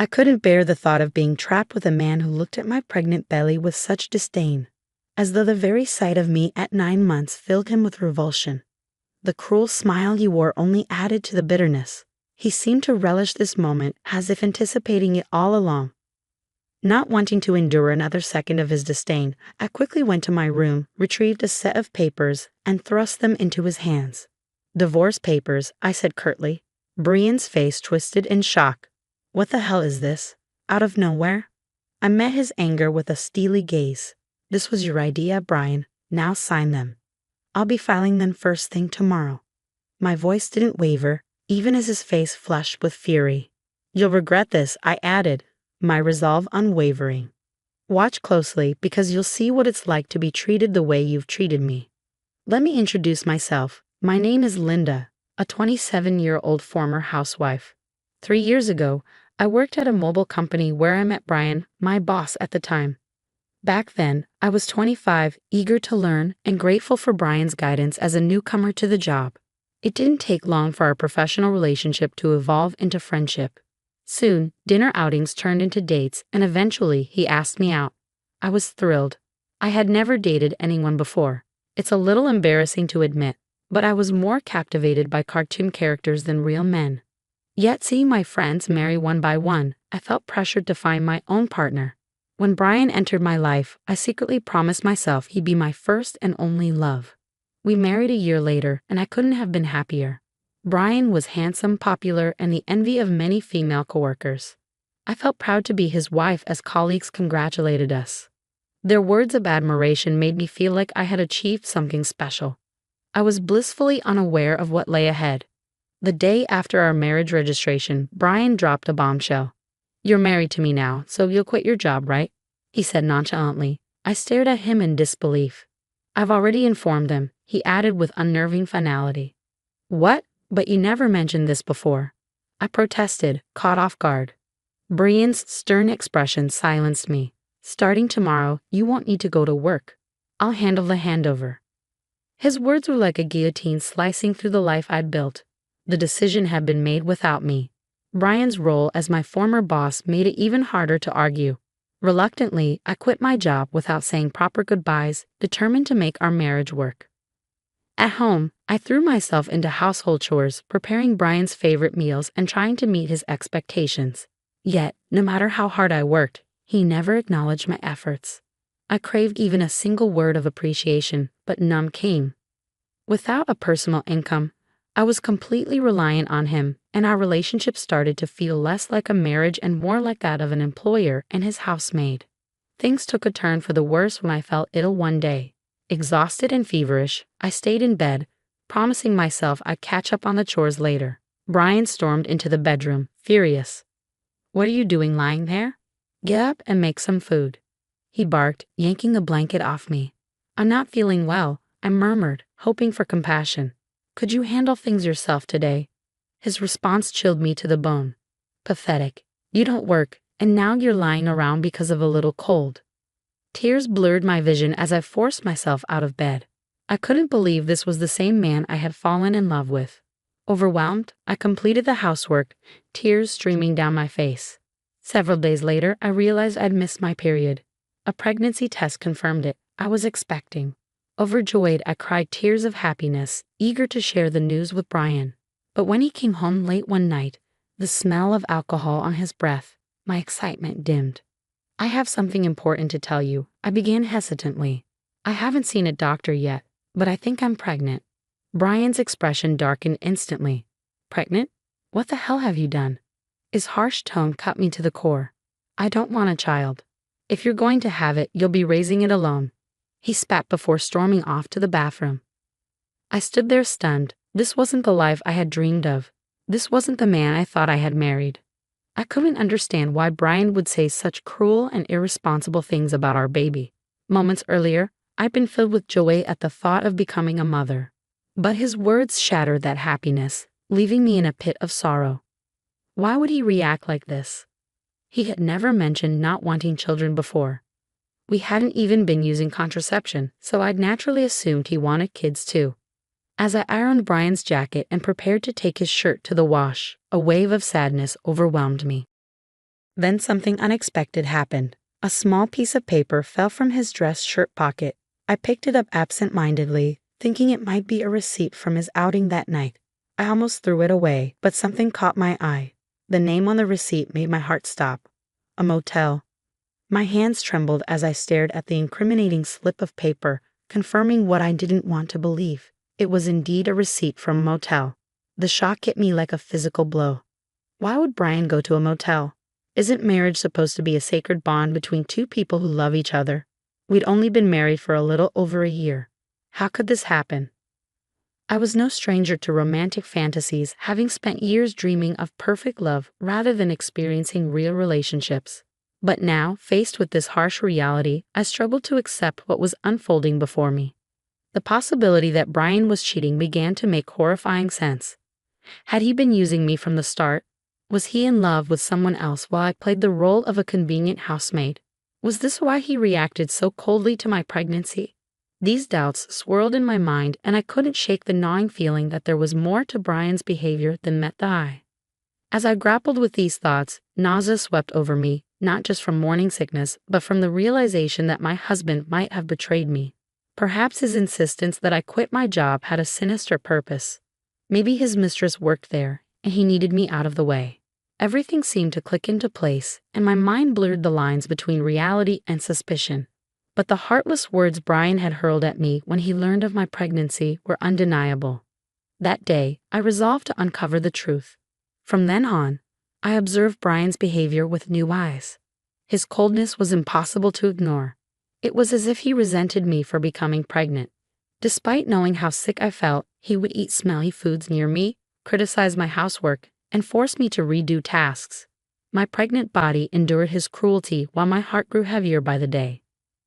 I couldn't bear the thought of being trapped with a man who looked at my pregnant belly with such disdain, as though the very sight of me at 9 months filled him with revulsion. The cruel smile he wore only added to the bitterness. He seemed to relish this moment as if anticipating it all along. Not wanting to endure another second of his disdain, I quickly went to my room, retrieved a set of papers, and thrust them into his hands. "Divorce papers," I said curtly. Brian's face twisted in shock. "What the hell is this? Out of nowhere?" I met his anger with a steely gaze. "This was your idea, Brian. Now sign them. I'll be filing them first thing tomorrow." My voice didn't waver, even as his face flushed with fury. "You'll regret this," I added, my resolve unwavering. "Watch closely, because you'll see what it's like to be treated the way you've treated me. Let me introduce myself. My name is Linda, a 27-year-old former housewife. 3 years ago, I worked at a mobile company where I met Brian, my boss at the time. Back then, I was 25, eager to learn and grateful for Brian's guidance as a newcomer to the job. It didn't take long for our professional relationship to evolve into friendship. Soon, dinner outings turned into dates, and eventually he asked me out. I was thrilled. I had never dated anyone before. It's a little embarrassing to admit, but I was more captivated by cartoon characters than real men. Yet seeing my friends marry one by one, I felt pressured to find my own partner. When Brian entered my life, I secretly promised myself he'd be my first and only love. We married a year later, and I couldn't have been happier. Brian was handsome, popular, and the envy of many female coworkers. I felt proud to be his wife as colleagues congratulated us. Their words of admiration made me feel like I had achieved something special. I was blissfully unaware of what lay ahead. The day after our marriage registration, Brian dropped a bombshell. "You're married to me now, so you'll quit your job, right?" he said nonchalantly. I stared at him in disbelief. "I've already informed them," he added with unnerving finality. "What? But you never mentioned this before." I protested, caught off guard. Brian's stern expression silenced me. "Starting tomorrow, you won't need to go to work. I'll handle the handover." His words were like a guillotine slicing through the life I'd built. The decision had been made without me. Brian's role as my former boss made it even harder to argue. Reluctantly, I quit my job without saying proper goodbyes, determined to make our marriage work. At home, I threw myself into household chores, preparing Brian's favorite meals and trying to meet his expectations. Yet, no matter how hard I worked, he never acknowledged my efforts. I craved even a single word of appreciation, but none came. Without a personal income, I was completely reliant on him, and our relationship started to feel less like a marriage and more like that of an employer and his housemaid. Things took a turn for the worse when I fell ill one day. Exhausted and feverish, I stayed in bed, promising myself I'd catch up on the chores later. Brian stormed into the bedroom, furious. "What are you doing lying there? Get up and make some food," he barked, yanking the blanket off me. "I'm not feeling well," I murmured, hoping for compassion. "Could you handle things yourself today?" His response chilled me to the bone. "Pathetic. You don't work, and now you're lying around because of a little cold." Tears blurred my vision as I forced myself out of bed. I couldn't believe this was the same man I had fallen in love with. Overwhelmed, I completed the housework, tears streaming down my face. Several days later, I realized I'd missed my period. A pregnancy test confirmed it. I was expecting. Overjoyed, I cried tears of happiness, eager to share the news with Brian. But when he came home late one night, the smell of alcohol on his breath, my excitement dimmed. "I have something important to tell you," I began hesitantly. "I haven't seen a doctor yet, but I think I'm pregnant." Brian's expression darkened instantly. "Pregnant? What the hell have you done?" His harsh tone cut me to the core. "I don't want a child. If you're going to have it, you'll be raising it alone." He spat before storming off to the bathroom. I stood there stunned. This wasn't the life I had dreamed of. This wasn't the man I thought I had married. I couldn't understand why Brian would say such cruel and irresponsible things about our baby. Moments earlier, I'd been filled with joy at the thought of becoming a mother. But his words shattered that happiness, leaving me in a pit of sorrow. Why would he react like this? He had never mentioned not wanting children before. We hadn't even been using contraception, so I'd naturally assumed he wanted kids too. As I ironed Brian's jacket and prepared to take his shirt to the wash, a wave of sadness overwhelmed me. Then something unexpected happened. A small piece of paper fell from his dress shirt pocket. I picked it up absent-mindedly, thinking it might be a receipt from his outing that night. I almost threw it away, but something caught my eye. The name on the receipt made my heart stop. A motel. My hands trembled as I stared at the incriminating slip of paper, confirming what I didn't want to believe. It was indeed a receipt from a motel. The shock hit me like a physical blow. Why would Brian go to a motel? Isn't marriage supposed to be a sacred bond between two people who love each other? We'd only been married for a little over a year. How could this happen? I was no stranger to romantic fantasies, having spent years dreaming of perfect love rather than experiencing real relationships. But now, faced with this harsh reality, I struggled to accept what was unfolding before me. The possibility that Brian was cheating began to make horrifying sense. Had he been using me from the start? Was he in love with someone else while I played the role of a convenient housemaid? Was this why he reacted so coldly to my pregnancy? These doubts swirled in my mind, and I couldn't shake the gnawing feeling that there was more to Brian's behavior than met the eye. As I grappled with these thoughts, nausea swept over me, not just from morning sickness, but from the realization that my husband might have betrayed me. Perhaps his insistence that I quit my job had a sinister purpose. Maybe his mistress worked there, and he needed me out of the way. Everything seemed to click into place, and my mind blurred the lines between reality and suspicion. But the heartless words Brian had hurled at me when he learned of my pregnancy were undeniable. That day, I resolved to uncover the truth. From then on, I observed Brian's behavior with new eyes. His coldness was impossible to ignore. It was as if he resented me for becoming pregnant. Despite knowing how sick I felt, he would eat smelly foods near me, criticize my housework, and force me to redo tasks. My pregnant body endured his cruelty while my heart grew heavier by the day.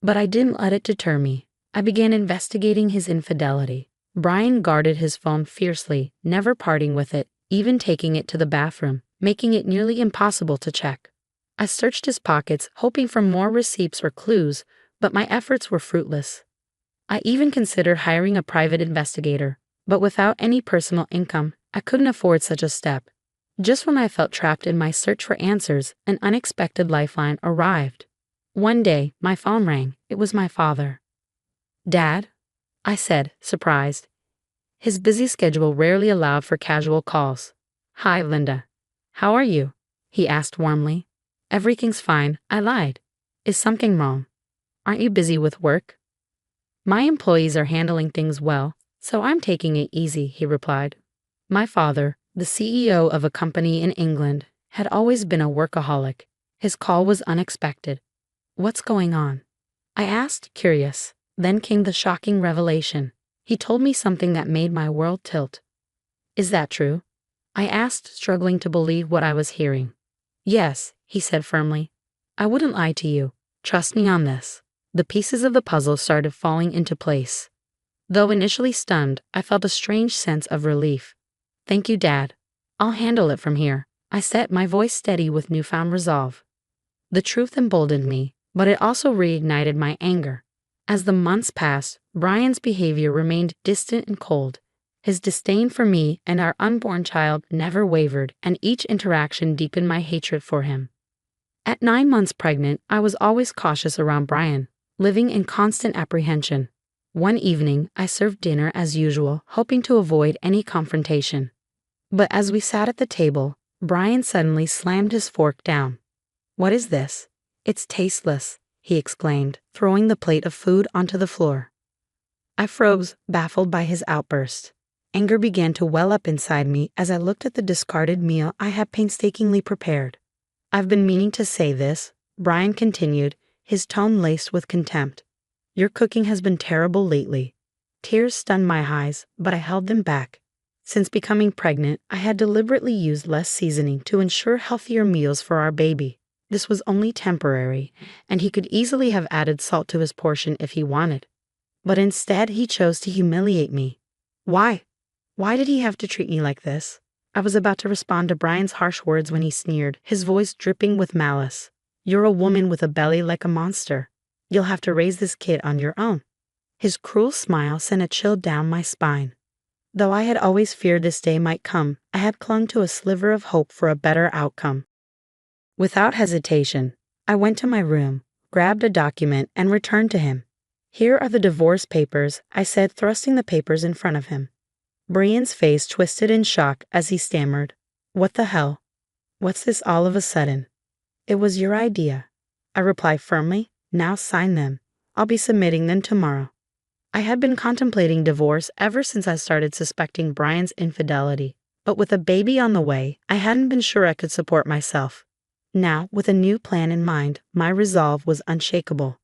But I didn't let it deter me. I began investigating his infidelity. Brian guarded his phone fiercely, never parting with it, even taking it to the bathroom, making it nearly impossible to check. I searched his pockets, hoping for more receipts or clues, but my efforts were fruitless. I even considered hiring a private investigator, but without any personal income, I couldn't afford such a step. Just when I felt trapped in my search for answers, an unexpected lifeline arrived. One day, my phone rang. It was my father. "Dad?" I said, surprised. His busy schedule rarely allowed for casual calls. "Hi, Linda. How are you?" he asked warmly. "Everything's fine," I lied. "Is something wrong? Aren't you busy with work?" "My employees are handling things well, so I'm taking it easy," he replied. My father, the CEO of a company in England, had always been a workaholic. His call was unexpected. "What's going on?" I asked, curious. Then came the shocking revelation. He told me something that made my world tilt. "Is that true?" I asked, struggling to believe what I was hearing. "Yes," he said firmly. "I wouldn't lie to you. Trust me on this." The pieces of the puzzle started falling into place. Though initially stunned, I felt a strange sense of relief. "Thank you, Dad. I'll handle it from here," I said, my voice steady with newfound resolve. The truth emboldened me, but it also reignited my anger. As the months passed, Brian's behavior remained distant and cold. His disdain for me and our unborn child never wavered, and each interaction deepened my hatred for him. At 9 months pregnant, I was always cautious around Brian, living in constant apprehension. One evening, I served dinner as usual, hoping to avoid any confrontation. But as we sat at the table, Brian suddenly slammed his fork down. "What is this? It's tasteless," he exclaimed, throwing the plate of food onto the floor. I froze, baffled by his outburst. Anger began to well up inside me as I looked at the discarded meal I had painstakingly prepared. "I've been meaning to say this," Brian continued, his tone laced with contempt. "Your cooking has been terrible lately." Tears stunned my eyes, but I held them back. Since becoming pregnant, I had deliberately used less seasoning to ensure healthier meals for our baby. This was only temporary, and he could easily have added salt to his portion if he wanted. But instead, he chose to humiliate me. Why? Why did he have to treat me like this? I was about to respond to Brian's harsh words when he sneered, his voice dripping with malice. "You're a woman with a belly like a monster. You'll have to raise this kid on your own." His cruel smile sent a chill down my spine. Though I had always feared this day might come, I had clung to a sliver of hope for a better outcome. Without hesitation, I went to my room, grabbed a document, and returned to him. "Here are the divorce papers," I said, thrusting the papers in front of him. Brian's face twisted in shock as he stammered, "What the hell? What's this all of a sudden?" "It was your idea," I replied firmly. "Now sign them. I'll be submitting them tomorrow." I had been contemplating divorce ever since I started suspecting Brian's infidelity, but with a baby on the way, I hadn't been sure I could support myself. Now, with a new plan in mind, my resolve was unshakable.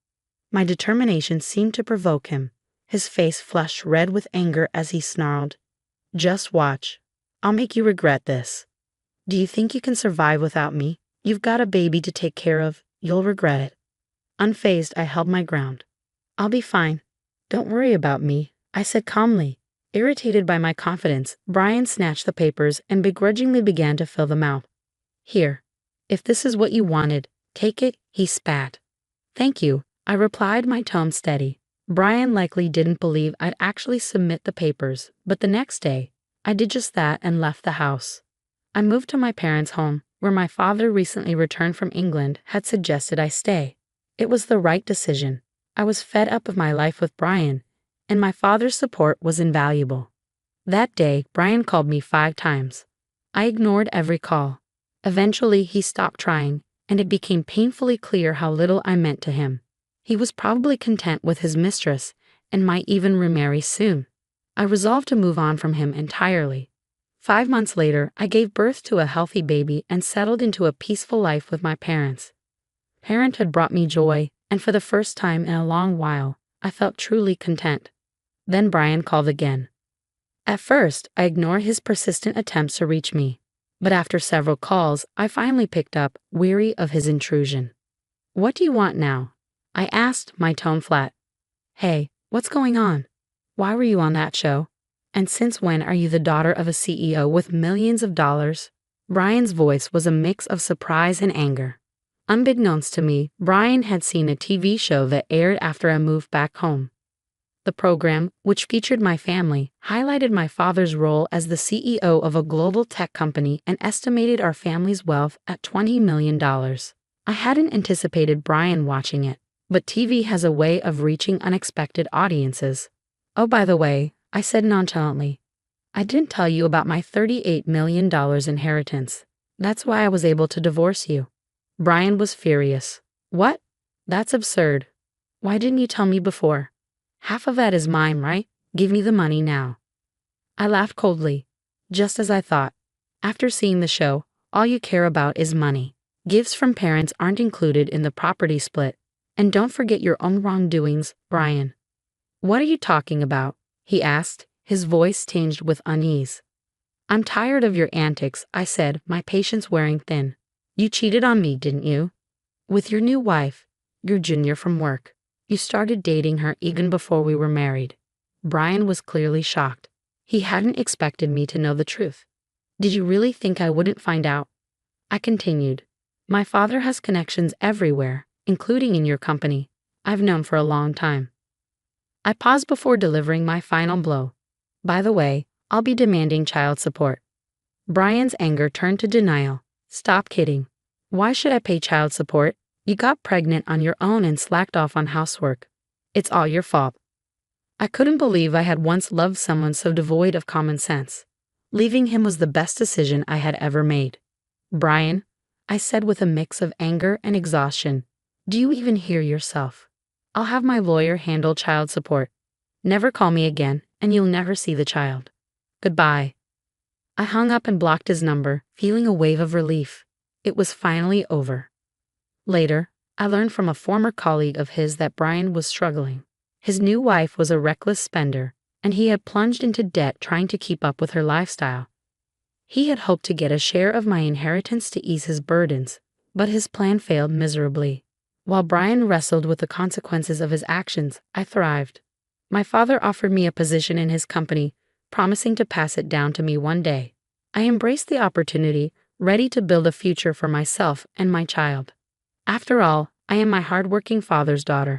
My determination seemed to provoke him. His face flushed red with anger as he snarled, "Just watch. I'll make you regret this. Do you think you can survive without me? You've got a baby to take care of. You'll regret it." Unfazed, I held my ground. "I'll be fine. Don't worry about me," I said calmly. Irritated by my confidence, Brian snatched the papers and begrudgingly began to fill them out. "Here. If this is what you wanted, take it," he spat. "Thank you," I replied, my tone steady. Brian likely didn't believe I'd actually submit the papers, but the next day, I did just that and left the house. I moved to my parents' home, where my father, recently returned from England, had suggested I stay. It was the right decision. I was fed up with my life with Brian, and my father's support was invaluable. That day, Brian called me 5 times. I ignored every call. Eventually, he stopped trying, and it became painfully clear how little I meant to him. He was probably content with his mistress and might even remarry soon. I resolved to move on from him entirely. 5 months later, I gave birth to a healthy baby and settled into a peaceful life with my parents. Parenthood brought me joy, and for the first time in a long while, I felt truly content. Then Brian called again. At first, I ignored his persistent attempts to reach me, but after several calls, I finally picked up, weary of his intrusion. "What do you want now?" I asked, my tone flat. "Hey, what's going on? Why were you on that show? And since when are you the daughter of a CEO with millions of dollars?" Brian's voice was a mix of surprise and anger. Unbeknownst to me, Brian had seen a TV show that aired after I moved back home. The program, which featured my family, highlighted my father's role as the CEO of a global tech company and estimated our family's wealth at $20 million. I hadn't anticipated Brian watching it, but TV has a way of reaching unexpected audiences. "Oh, by the way," I said nonchalantly, "I didn't tell you about my $38 million inheritance. That's why I was able to divorce you." Brian was furious. "What? That's absurd. Why didn't you tell me before? Half of that is mine, right? Give me the money now." I laughed coldly. Just as I thought. After seeing the show, all you care about is money. Gifts from parents aren't included in the property split. And don't forget your own wrongdoings, Brian. "What are you talking about?" he asked, his voice tinged with unease. "I'm tired of your antics," I said, my patience wearing thin. "You cheated on me, didn't you? With your new wife, your junior from work. You started dating her even before we were married." Brian was clearly shocked. He hadn't expected me to know the truth. "Did you really think I wouldn't find out?" I continued. "My father has connections everywhere, including in your company. I've known for a long time." I paused before delivering my final blow. "By the way, I'll be demanding child support." Brian's anger turned to denial. "Stop kidding. Why should I pay child support? You got pregnant on your own and slacked off on housework. It's all your fault." I couldn't believe I had once loved someone so devoid of common sense. Leaving him was the best decision I had ever made. "Brian," I said with a mix of anger and exhaustion, "do you even hear yourself? I'll have my lawyer handle child support. Never call me again, and you'll never see the child. Goodbye." I hung up and blocked his number, feeling a wave of relief. It was finally over. Later, I learned from a former colleague of his that Brian was struggling. His new wife was a reckless spender, and he had plunged into debt trying to keep up with her lifestyle. He had hoped to get a share of my inheritance to ease his burdens, but his plan failed miserably. While Brian wrestled with the consequences of his actions, I thrived. My father offered me a position in his company, promising to pass it down to me one day. I embraced the opportunity, ready to build a future for myself and my child. After all, I am my hardworking father's daughter.